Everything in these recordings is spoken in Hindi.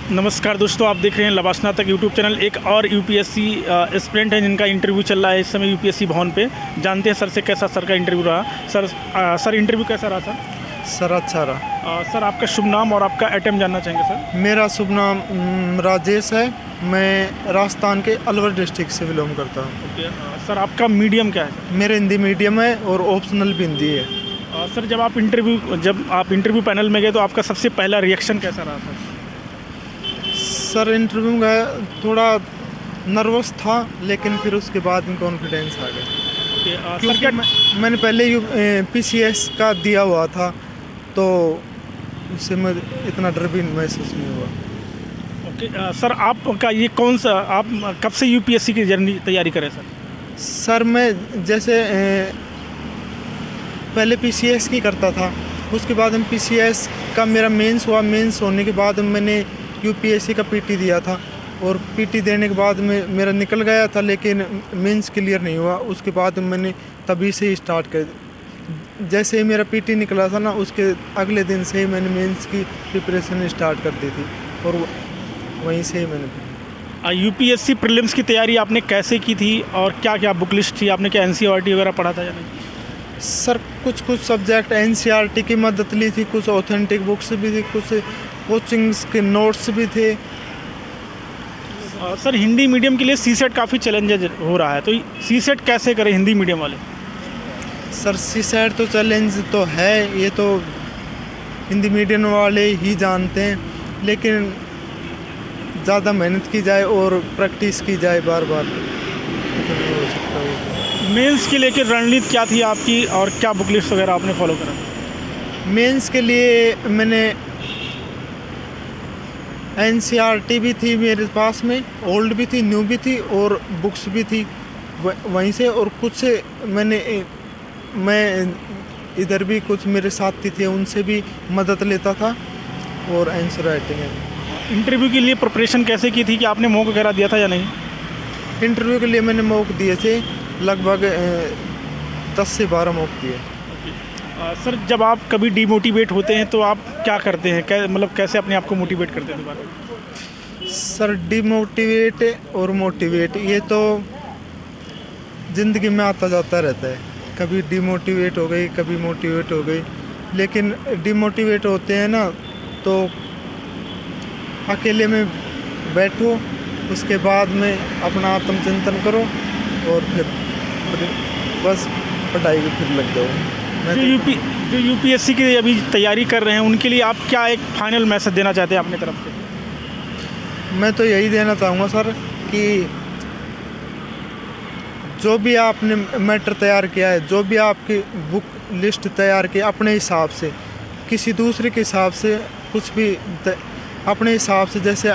नमस्कार दोस्तों, आप देख रहे हैं लवासना तक यूट्यूब चैनल। एक और यूपीएससी एस्पिरेंट है जिनका इंटरव्यू चल रहा है इस समय यूपीएससी भवन पे। जानते हैं सर से कैसा सर का इंटरव्यू रहा। सर इंटरव्यू कैसा रहा सर? सर अच्छा रहा। सर आपका शुभ नाम और आपका अटेम्प्ट जानना चाहेंगे सर। मेरा शुभ नाम राजेश है। मैं राजस्थान के अलवर डिस्ट्रिक्ट से बिलोंग करता हूँ। ओके सर, आपका मीडियम क्या है? मेरा हिंदी मीडियम है और ऑप्शनल भी हिंदी है। सर जब आप इंटरव्यू पैनल में गए तो आपका सबसे पहला रिएक्शन कैसा रहा था? सर इंटरव्यू में थोड़ा नर्वस था, लेकिन फिर उसके बाद में कॉन्फिडेंस आ गया। सर क्या मैंने पहले पीसीएस का दिया हुआ था, तो उससे मैं इतना डर भी महसूस नहीं हुआ। ओके सर, आपका ये कौन सा, आप कब से यूपीएससी की जर्नी तैयारी करें सर? सर मैं जैसे पहले पीसीएस की करता था, उसके बाद में पीसीएस का मेरा मेंस हुआ। मेंस होने के बाद मैंने यूपीएससी का पीटी दिया था, और पीटी देने के बाद में मेरा निकल गया था, लेकिन मेंस क्लियर नहीं हुआ। उसके बाद मैंने तभी से ही स्टार्ट कर, जैसे ही मेरा पीटी निकला था ना, उसके अगले दिन से ही मैंने मेंस की प्रिपरेशन स्टार्ट कर दी थी, और वहीं से ही मैंने यूपीएससी प्रीलिम्स की तैयारी आपने कैसे की थी और क्या क्या बुक लिस्ट थी? आपने क्या एनसीईआरटी वगैरह पढ़ा था या नहीं? सर कुछ सब्जेक्ट एनसीईआरटी की मदद ली थी, कुछ ऑथेंटिक बुक्स भी थी, कुछ कोचिंग्स के नोट्स भी थे। सर हिंदी मीडियम के लिए सीसेट काफ़ी चैलेंजेज हो रहा है, तो सीसेट कैसे करें हिंदी मीडियम वाले? सर सीसेट तो चैलेंज तो है, ये तो हिंदी मीडियम वाले ही जानते हैं, लेकिन ज़्यादा मेहनत की जाए और प्रैक्टिस की जाए बार बार तो नहीं हो सकता है। मेंस के लेकर रणनीति क्या थी आपकी और क्या बुक लिस्ट वगैरह आपने फॉलो करा? मेंस के लिए मैंने एनसीईआरटी भी थी मेरे पास में, ओल्ड भी थी, न्यू भी थी, और बुक्स भी थी वहीं से, और कुछ मैं इधर भी कुछ मेरे साथी थे, उनसे भी मदद लेता था, और आंसर राइटिंग है। इंटरव्यू के लिए प्रिपरेशन कैसे की थी, कि आपने मॉक वगैरह दिया था या नहीं? इंटरव्यू के लिए मैंने मॉक दिए थे, लगभग 10 से 12 मॉक दिए। सर जब आप कभी डिमोटिवेट होते हैं तो आप क्या करते हैं, कैसे अपने आप को मोटिवेट करते हैं दोबारा? सर डिमोटिवेट और मोटिवेट ये तो ज़िंदगी में आता जाता रहता है। कभी डिमोटिवेट हो गई, कभी मोटिवेट हो गई, लेकिन डिमोटिवेट होते हैं ना, तो अकेले में बैठो, उसके बाद में अपना आत्मचिंतन करो, और फिर बस पढ़ाई के फिर लग जाओ। जो यूपीएससी की अभी तैयारी कर रहे हैं उनके लिए आप क्या एक फाइनल मैसेज देना चाहते हैं अपनी तरफ से? मैं तो यही देना चाहूँगा सर, कि जो भी आपने मैटर तैयार किया है, जो भी आपकी बुक लिस्ट तैयार की अपने हिसाब से, किसी दूसरे के हिसाब से कुछ भी अपने हिसाब से जैसे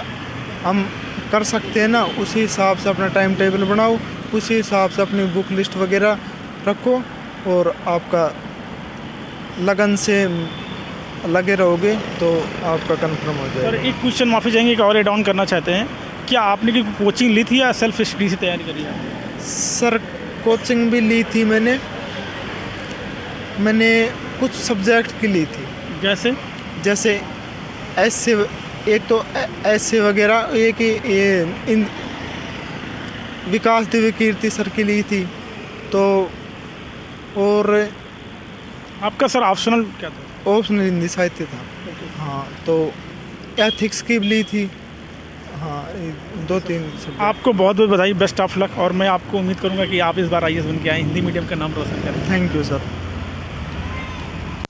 हम कर सकते हैं ना, उसी हिसाब से अपना टाइम टेबल बनाओ, उसी हिसाब से अपनी बुक लिस्ट वगैरह रखो, और आपका लगन से लगे रहोगे तो आपका कंफर्म हो जाएगा। सर एक क्वेश्चन माफ़ी चाहेंगे, एक और एड ऑन करना चाहते हैं, क्या आपने कोई कोचिंग ली थी या सेल्फ स्टडी से तैयारी करी है? सर कोचिंग भी ली थी मैंने कुछ सब्जेक्ट की ली थी, जैसे ऐसे एक तो ऐसे वगैरह, एक इन विकास दिव्य कीर्ति सर की ली थी, तो और आपका सर ऑप्शनल क्या था? ऑप्शनल हिंदी साहित्य था। हाँ, तो एथिक्स की ली थी। हाँ, 2-3 सब। आपको बहुत बहुत बधाई, बेस्ट ऑफ लक, और मैं आपको उम्मीद करूंगा कि आप इस बार आईएएस बन के आए, हिंदी मीडियम का नाम रोशन करें। Thank you sir.